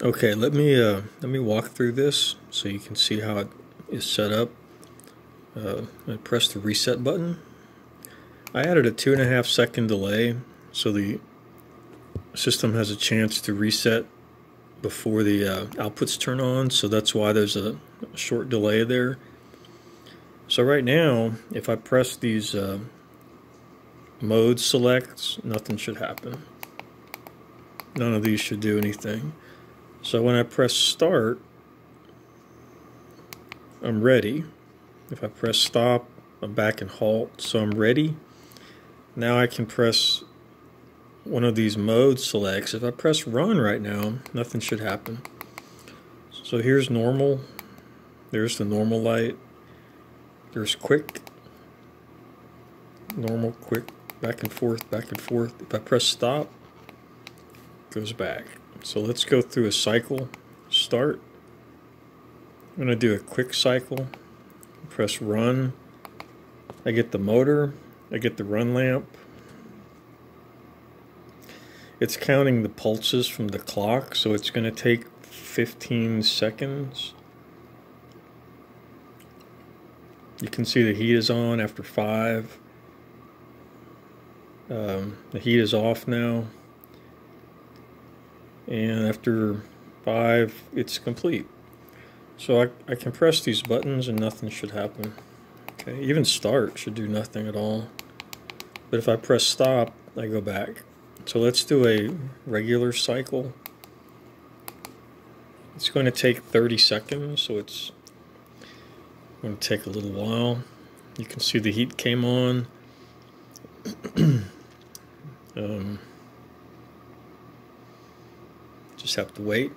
Okay, let me walk through this so you can see how it is set up. I press the reset button. I added a 2.5 second delay so the system has a chance to reset before the outputs turn on, so that's why there's a short delay there. So right now, if I press these mode selects, nothing should happen. None of these should do anything. So when I press start, I'm ready. If I press stop, I'm back and halt, so I'm ready. Now I can press one of these mode selects. If I press run right now, nothing should happen. So here's normal. There's the normal light. There's quick. Normal, quick, back and forth, back and forth. If I press stop, it goes back. So let's go through a cycle. Start. I'm going to do a quick cycle. Press run. I get the motor. I get the run lamp. It's counting the pulses from the clock, so it's going to take 15 seconds. You can see the heat is on after 5. The heat is off now. And after 5, it's complete. So I can press these buttons and nothing should happen. Okay, even start should do nothing at all. But if I press stop, I go back. So let's do a regular cycle. It's going to take 30 seconds, so it's going to take a little while. You can see the heat came on. Just have to wait.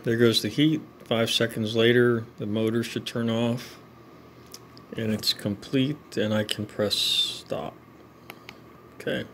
There goes the heat. 5 seconds later, the motor should turn off, and it's complete, and I can press stop. Okay.